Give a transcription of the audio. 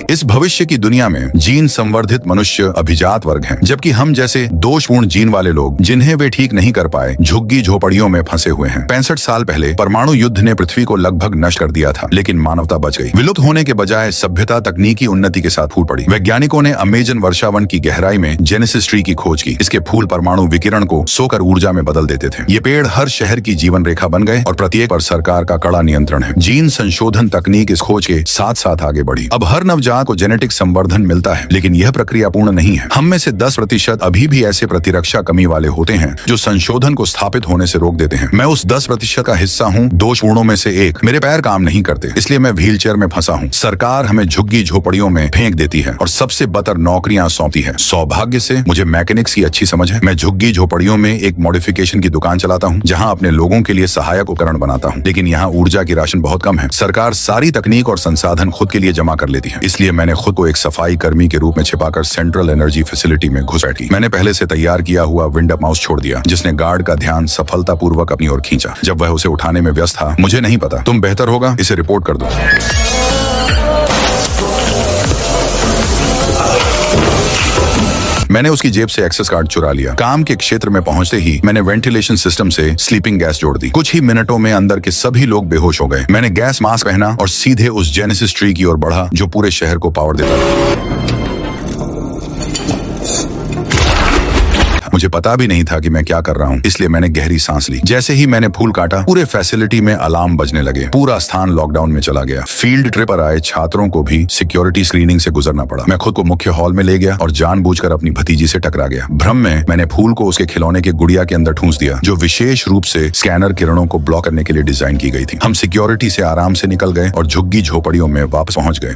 इस भविष्य की दुनिया में जीन संवर्धित मनुष्य अभिजात वर्ग हैं, जबकि हम जैसे दोषपूर्ण जीन वाले लोग जिन्हें वे ठीक नहीं कर पाए झुग्गी झोपड़ियों में फंसे हुए हैं। 65 साल पहले परमाणु युद्ध ने पृथ्वी को लगभग नष्ट कर दिया था, लेकिन मानवता बच गई। विलुप्त होने के बजाय सभ्यता तकनीकी उन्नति के साथ फूट पड़ी। वैज्ञानिकों ने अमेजन वर्षावन की गहराई में जेनेसिस ट्री की खोज की। इसके फूल परमाणु विकिरण को सोकर ऊर्जा में बदल देते थे। ये पेड़ हर शहर की जीवन रेखा बन गए और प्रत्येक पर सरकार का कड़ा नियंत्रण है। जीन संशोधन तकनीक इस खोज के साथ साथ आगे बढ़ी। अब हर नवजात को जेनेटिक संवर्धन मिलता है, लेकिन यह प्रक्रिया पूर्ण नहीं है। हम में से 10% अभी भी ऐसे प्रतिरक्षा कमी वाले होते हैं जो संशोधन को स्थापित होने से रोक देते हैं। मैं उस 10% का हिस्सा हूँ। दोषपूर्णों में से एक। मेरे पैर काम नहीं करते, इसलिए मैं व्हील चेयर में फंसा हूँ। सरकार हमें झुग्गी झोपड़ियों में फेंक देती है और सबसे बदतर नौकरियां सौंपती है। सौभाग्य से मुझे मैकेनिक्स की अच्छी समझ है। मैं झुग्गी झोपड़ियों में एक मॉडिफिकेशन की दुकान चलाता हूँ, जहाँ अपने लोगों के लिए सहायक उपकरण बनाता हूँ। लेकिन यहाँ ऊर्जा की राशन बहुत कम है। सरकार सारी तकनीक और संसाधन खुद के लिए जमा कर लेती है। इसलिए मैंने खुद को एक सफाई कर्मी के रूप में छिपाकर सेंट्रल एनर्जी फैसिलिटी में घुस बैठी। मैंने पहले से तैयार किया हुआ विंड अप माउस छोड़ दिया, जिसने गार्ड का ध्यान सफलतापूर्वक अपनी ओर खींचा। जब वह उसे उठाने में व्यस्त था, मुझे नहीं पता। तुम बेहतर होगा इसे रिपोर्ट कर दो। मैंने उसकी जेब से एक्सेस कार्ड चुरा लिया। काम के क्षेत्र में पहुंचते ही मैंने वेंटिलेशन सिस्टम से स्लीपिंग गैस जोड़ दी। कुछ ही मिनटों में अंदर के सभी लोग बेहोश हो गए। मैंने गैस मास्क पहना और सीधे उस जेनेसिस ट्री की ओर बढ़ा जो पूरे शहर को पावर देता था। मुझे पता भी नहीं था कि मैं क्या कर रहा हूँ, इसलिए मैंने गहरी सांस ली। जैसे ही मैंने फूल काटा, पूरे फैसिलिटी में अलार्म बजने लगे। पूरा स्थान लॉकडाउन में चला गया। फील्ड ट्रिप पर आए छात्रों को भी सिक्योरिटी स्क्रीनिंग से गुजरना पड़ा। मैं खुद को मुख्य हॉल में ले गया और जानबूझकर अपनी भतीजी से टकरा गया। भ्रम में मैंने फूल को उसके खिलौने के गुड़िया के अंदर ठूंस दिया, जो विशेष रूप से स्कैनर किरणों को ब्लॉक करने के लिए डिजाइन की गई थी। हम सिक्योरिटी से आराम से निकल गए और झुग्गी झोपड़ियों में वापस पहुंच गए।